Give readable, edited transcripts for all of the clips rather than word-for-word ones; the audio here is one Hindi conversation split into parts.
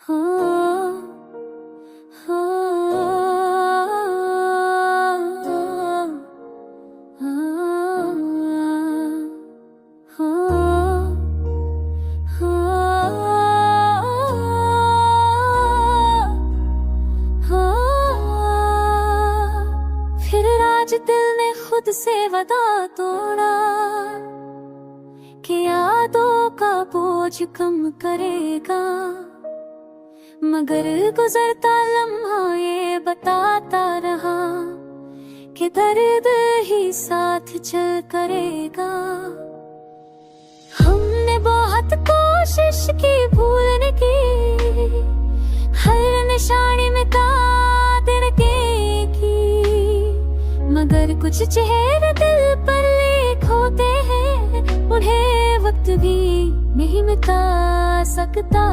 हो हो हो हो। फिर आज दिल ने खुद से वादा तोड़ा कि यादों का बोझ कम करेगा, मगर गुजरता लम्हा ये बताता रहा कि दर्द ही साथ चल करेगा। हमने बहुत कोशिश की भूलने की, हर निशानी में देने की, मगर कुछ चेहरे दिल पर लिख होते हैं, उन्हें वक्त भी नहीं मिटा सकता।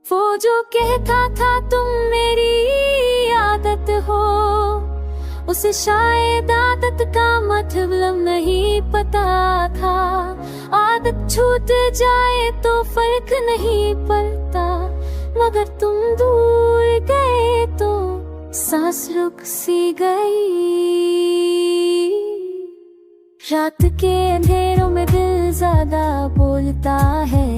वो जो कहता था तुम मेरी आदत हो, उसे शायद आदत का मतलब नहीं पता था। आदत छूट जाए तो फर्क नहीं पड़ता, मगर तुम दूर गए तो सांस रुक सी गई। रात के अंधेरों में दिल ज्यादा बोलता है,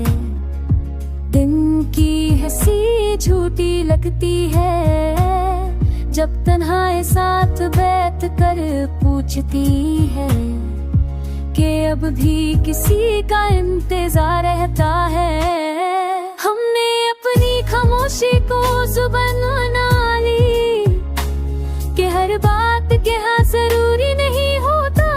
दिन की हंसी झूठी लगती है, जब तन्हाई साथ बैठ कर पूछती है कि अब भी किसी का इंतजार रहता है। हमने अपनी खामोशी को जुबान बना ली कि हर बात कहना जरूरी नहीं होता,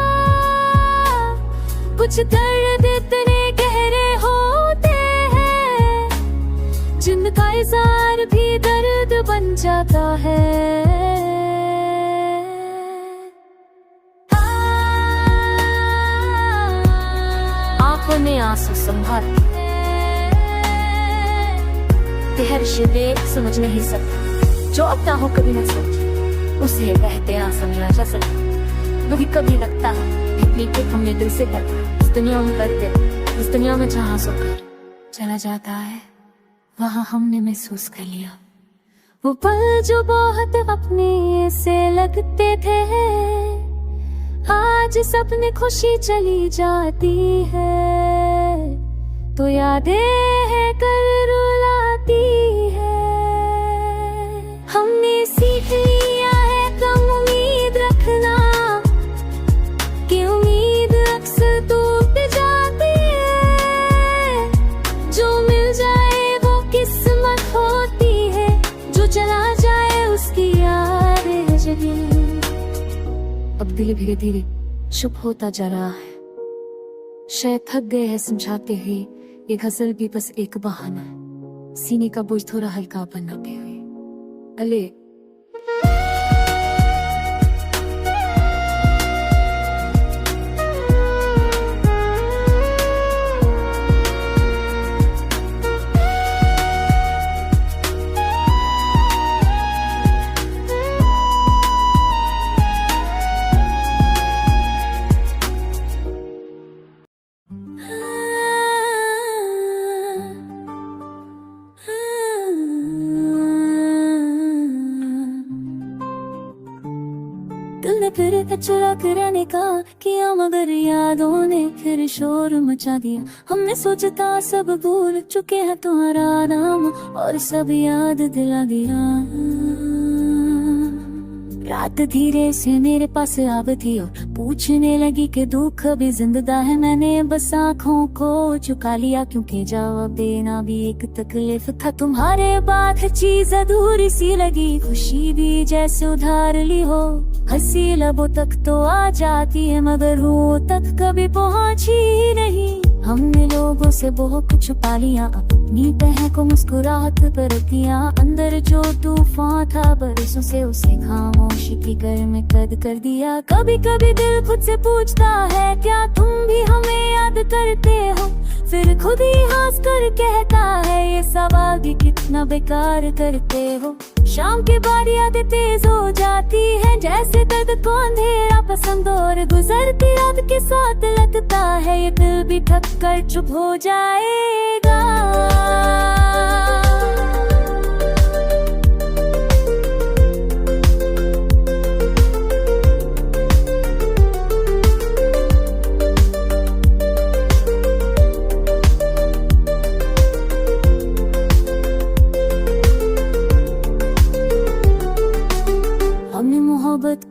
कुछ दर्द इतने गहरे होते हैं जिनका इज़हार भी दर्द बन जाता है। आंखों में आंसू संभाल हर शिद्दत समझ नहीं सकता, जो अपना हो कभी न सोच उसे कहते ना समझा जा सकता। कभी कभी लगता है हमने दिल से करता, इस दुनिया में करते, इस दुनिया में जहाँ सोकर चला जाता है वहाँ हमने महसूस कर लिया वो पल जो बहुत अपने से लगते थे। आज सपने खुशी चली जाती है तो यादें है कर रुलाती है। हमने सीख लिया है कम उम्मीद रखना, कि उम्मीद अक्सर टूट जाती है। जो मिल जाए वो किस्मत होती है, जो चला जाए उसकी याद जगी। अब धीरे धीरे धीरे चुप होता जा रहा है, शायद थक गए हैं समझाते हुए। ये गजल भी बस एक बहाना है, सीने का बोझ थोड़ा हल्का बनाते हुए। अले दिल ने फिर चला रहने का किया, मगर यादों ने फिर शोर मचा दिया। हमने सोचता सब भूल चुके हैं तुम्हारा नाम, और सब याद दिला दिया। रात धीरे से मेरे पास आवती और पूछने लगी कि दुख अभी जिंदा है। मैंने बस आँखों को झुका लिया, क्योंकि जवाब देना भी एक तकलीफ था। तुम्हारे बाद हर चीज अधूरी सी लगी, खुशी भी जैसे उधार ली हो। हंसी लबों तक तो आ जाती है, मगर वो तक कभी पहुंची नहीं। हमने लोगों से बहुत कुछ छुपा लिया, अपनी बहन को मुस्कुराहट पर किया। अंदर जो तूफान था बरसों से, उसे खामोशी की घर में कैद कर दिया। कभी कभी दिल खुद से पूछता है, क्या तुम भी हमें याद करते हो? फिर खुद ही हंस कर कहता है, ये सवाल भी कितना बेकार करते हो। शाम के बाद यादें तेज हो जाती है, जैसे दर्द को अंधेरा पसंद, और गुजरती रात के साथ लगता है ये दिल भी थक कर चुप हो जाएगा।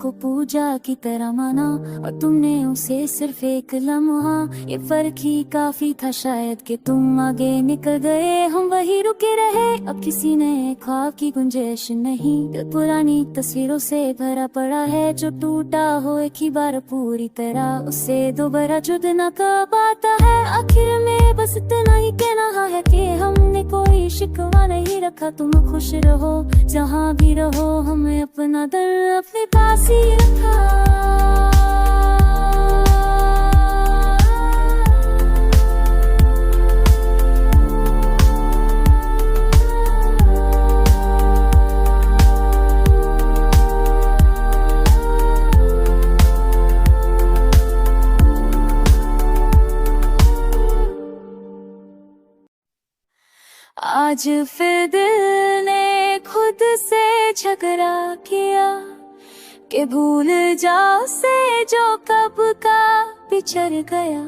को पूजा की तरह माना, और तुमने उसे सिर्फ एक लम्हा। ये फर्क ही काफी था शायद कि तुम आगे निकल गए, हम वही रुके रहे। अब किसी नए ख्वाब की गुंजाइश नहीं, दिल पुरानी तस्वीरों से भरा पड़ा है। जो टूटा हो एक ही बार पूरी तरह, उसे दोबारा जुद न कर पाता है। आखिर में बस इतना ही कहना है कि हमने कोई शिकवा नहीं रखा। तुम खुश रहो जहाँ भी रहो, हमें अपना दर्द अपने पास ही रखा। आज फिर दिल ने खुद से झगड़ा किया कि भूल जाओ से जो कब का बिछड़ गया।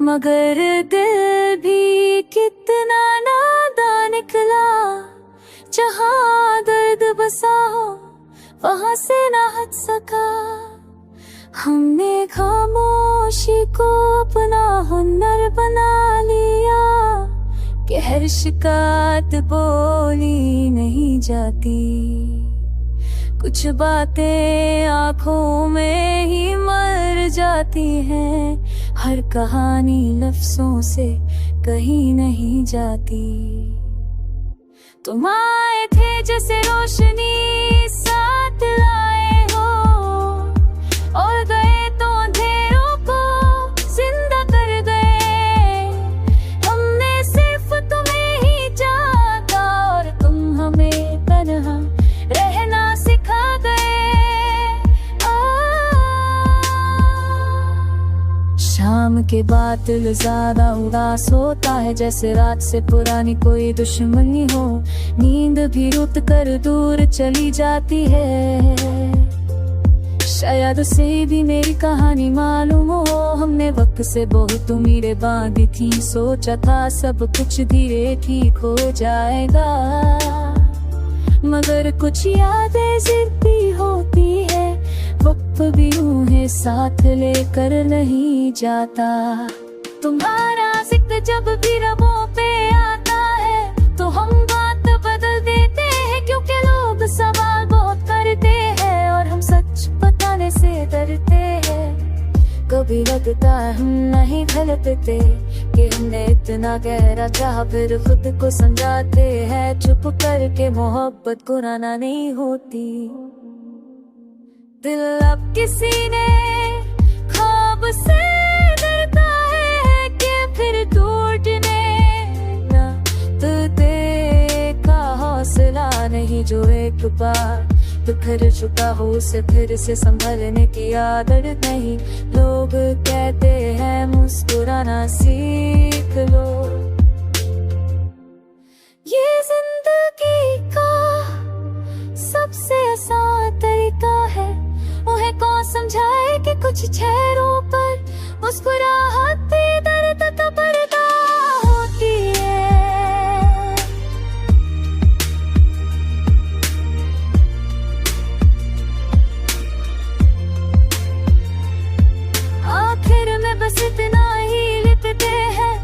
मगर दिल भी कितना नादान निकला, जहाँ दर्द बसा हो वहाँ से ना हट सका। हमने खामोशी को अपना हुनर बना लिया कि हर शिकायत बोली नहीं जाती। कुछ बातें आँखों में ही मर जाती हैं, हर कहानी लफ्जों से कहीं नहीं जाती। तुम आए थे जैसे रोशनी साथ लाए हो, और गए तो अंधेरों को जिंदा कर गए। हमने सिर्फ तुम्हें ही जाना, और तुम हमें तन्हा रहना सिखा गए। शाम के बाद दिल ज्यादा उदास होता है, जैसे रात से पुरानी कोई दुश्मनी हो। नींद भी रुक कर दूर चली जाती है, शायद उसे भी मेरी कहानी मालूम हो। हमने वक्त से बहुत उम्मीदें बांधी थी, सोचा था सब कुछ धीरे ठीक हो जाएगा। मगर कुछ यादें जिद्दी होती है, वक्त भी उन्हें साथ लेकर नहीं जाता। तुम्हारा जिक्र जब भी रबों पे आता है, तो हम बात बदल देते हैं, क्योंकि लोग सवाल बहुत करते हैं और हम सच बताने से डरते हैं। कभी लगता है हम नहीं गलत थे कि हमने इतना गहरा चाहा, फिर खुद को समझाते हैं चुप करके मोहब्बत गुनाह नहीं होती। दिल अब किसी ने ख्वाब से डरता है कि फिर टूटने ना, तो देखा हौसला नहीं जो एक बार बिखर चुका हो, उसे फिर से संभलने की आदत नहीं। लोग कहते हैं मुस्कुराना सीख लो, ये जिंदगी का सबसे आसान तरीका है। उन्हें कौन समझाए कि कुछ चेहरों पर मुस्कुराहट भी दर्द का पर्दा होती है। आखिर में बस इतना ही लिखते हैं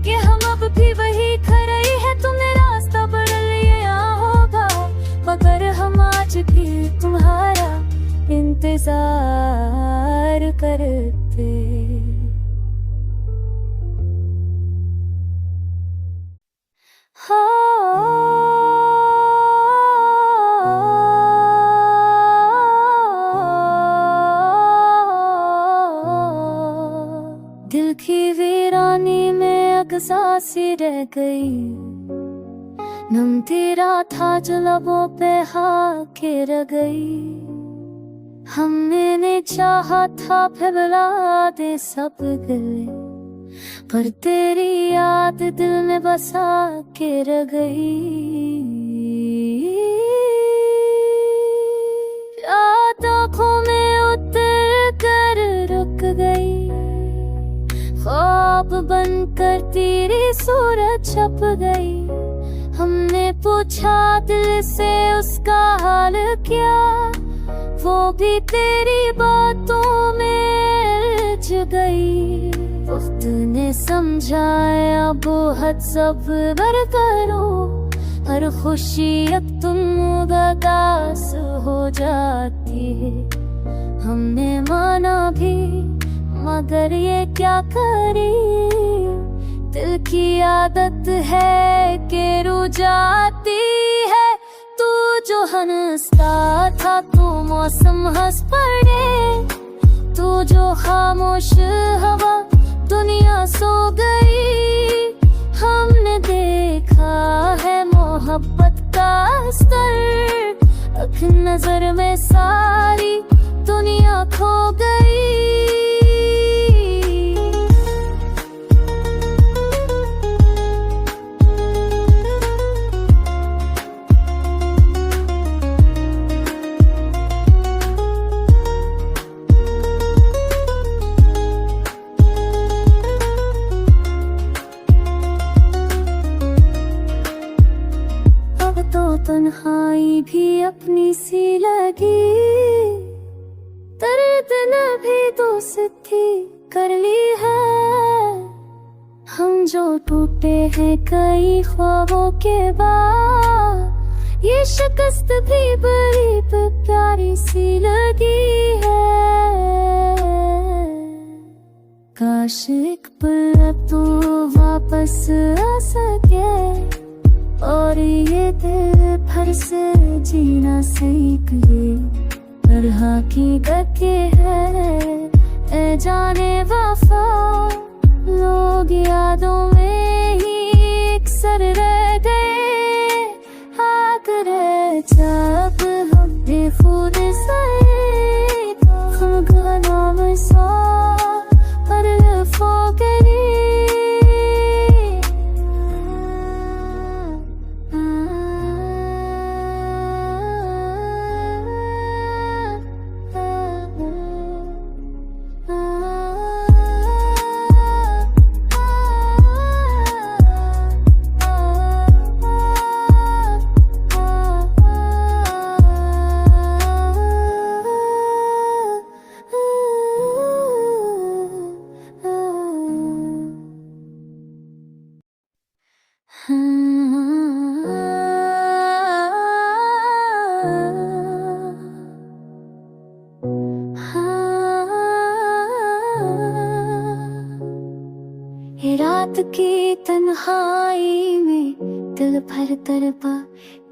कि हम अब भी वही खड़े हैं। तुमने रास्ता बदल लिया होगा, मगर हम आज भी तुम्हारा इंतजार करते। दिल की वीरानी में अगसा सी रह गई, नम तेरा था जो लबों पे हाके रह गई। हमने चाहा था फिर दे सब गले, पर तेरी याद दिल में बसा के रह गई। याद आँखों में उतर कर रुक गई, ख्वाब बनकर तेरी सूरत छप गई। हमने पूछा दिल से उसका हाल क्या, वो भी तेरी बातों में उलझ गई। वक्त ने समझाया बहुत सब्र करो, हर खुशी अब तुम उदास हो जाती है। हमने माना भी मगर ये क्या करे, दिल की आदत है कि रू जाती है। तू जो हंसता था तो मौसम हंस पड़े, तू जो खामोश हवा दुनिया सो गई। हमने देखा है मोहब्बत का स्तर, एक नजर में सारी दुनिया खो गई। तो तन्हाई भी अपनी सी लगी, दर्द ने भी दोस्ती कर ली है। हम जो टूटे हैं कई ख्वाबों के बाद, ये शिकस्त भी बड़ी प्यारी सी लगी है। काश एक पल तू वापस आ सके और ये दिल फिर से जीना सीख ले। पर हकीकत है ए जाने वफा, लोग यादों में ही अक्सर रह गए। आकर जब हम बेखुद से हम नाम सा पर फो गए। रात की तन्हाई में दिल भर तड़पा,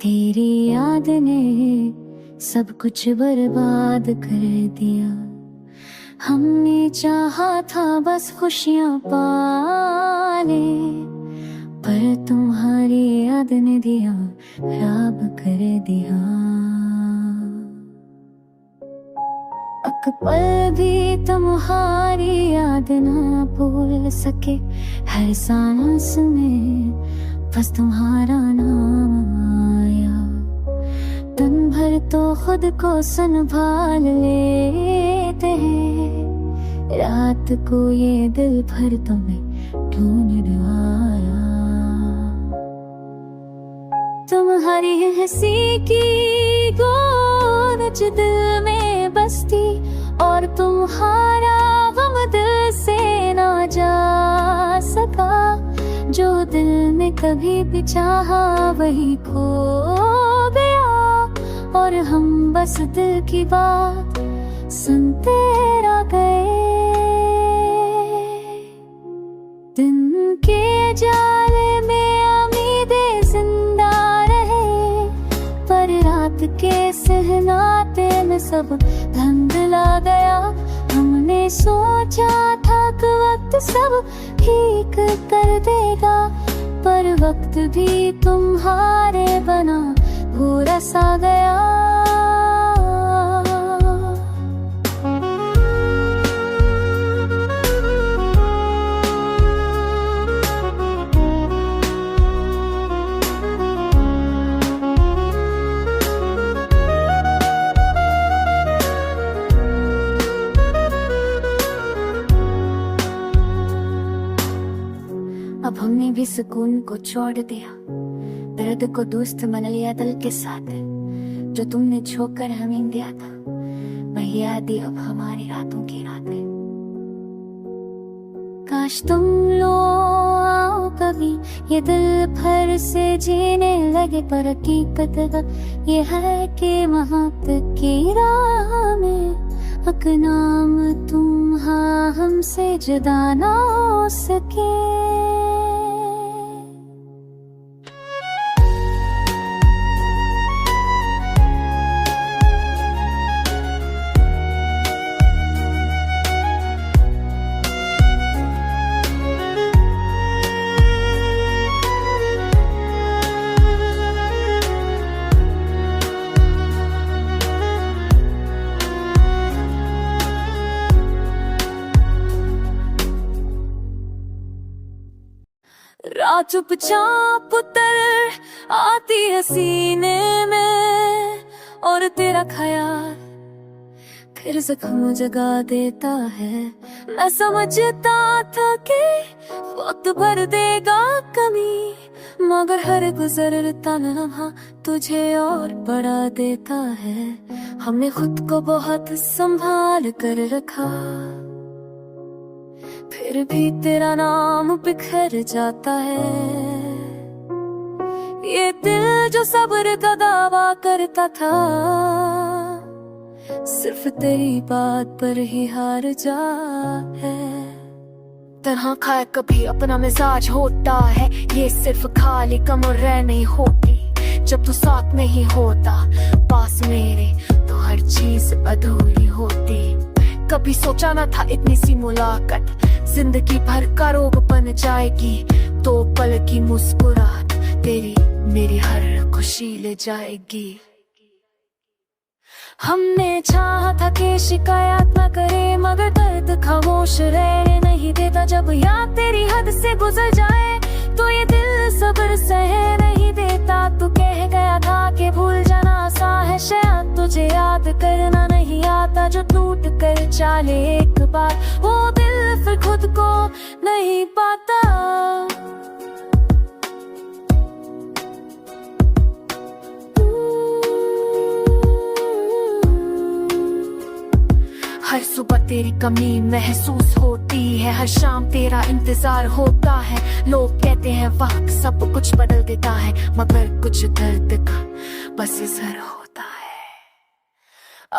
तेरी याद ने सब कुछ बर्बाद कर दिया। हमने चाहा था बस खुशियां पाले, पर तुम्हारी याद ने दिया खराब कर दिया। पल भी तुम्हारी याद ना भूल सके, हर सांस में बस तुम्हारा नाम आया। दिन भर तो खुद को संभाल लेते हैं, रात को ये दिल भर तुम्हें ढूंढ आया। तुम्हारी हंसी की गूंज दिल में बसती, और तुम्हारा गम दिल से ना जा सका। जो दिल में कभी भी चाहा वही खो गया, और हम बस दिल की बात सुनते रह गए। दिन के जाले में उम्मीदें जिंदा रहे, पर रात के सहनाते में सब धुंधला गया। हमने सोचा था कि वक्त सब ठीक कर देगा, पर वक्त भी तुम्हारे बना भूरा सा गया। अब हमने भी सुकून को छोड़ दिया, दर्द को दोस्त बना लिया दिल के साथ, जो तुमने छोड़कर हमें दिया था। वही आती अब हमारी रातों की रातें। काश तुम लो आओ कभी, ये दिल फिर से जीने लगे। पर हकीकत ये है कि मोहब्बत की राह में हक नाम तुम हाँ हमसे जुदा ना हो सके। रात चुपचाप उतर आती है सीने में, और तेरा ख्याल फिर जख्म जगा देता है। मैं समझता था कि वक्त भर देगा कमी, मगर हर गुजरता लम्हा तुझे और बढ़ा देता है। हमने खुद को बहुत संभाल कर रखा, फिर भी तेरा नाम बिखर जाता है। ये दिल जो सब्र का दावा करता था, सिर्फ तेरी बात पर ही हार जा है। तरह खाए कभी अपना मिजाज होता है, ये सिर्फ खाली कम और रह नहीं होती। जब तू साथ नहीं होता पास मेरे, तो हर चीज अधूरी होती। कभी सोचा ना था इतनी सी मुलाकात जिंदगी भर का रोग बन जाएगी। तो पल की मुस्कुराहट तेरी मेरी हर खुशी ले जाएगी। हमने चाहा था कि शिकायत न करे, मगर दर्द खामोश रहने नहीं देता। जब याद तेरी हद से गुजर जाए, तो ये दिल सब्र सह नहीं देता। तू कह गया था कि भूल जाना आसान है, शायद तुझे याद करना नहीं आता। जो टूट कर चाले एक बार, वो दिल फिर खुद को नहीं पाता। हर सुबह तेरी कमी महसूस होती है, हर शाम तेरा इंतजार होता है। लोग कहते हैं वक्त सब कुछ बदल देता है, मगर कुछ दर्द का बस इज़हार होता है।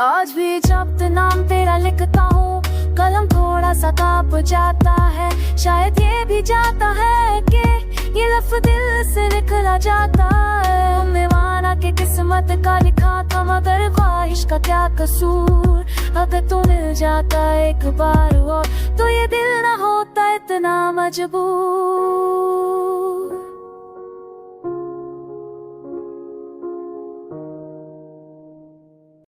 आज भी जब नाम तेरा लिखता हूँ, कलम थोड़ा सा कांप जाता है। शायद ये भी जाता है कि ये लफ्ज़ दिल से निकला जाता है। हमने माना कि किस्मत का लिखा था, मगर ख्वाहिश का क्या कसूर। अगर तू मिल जाता एक बार और, तो ये दिल ना होता इतना मजबूर।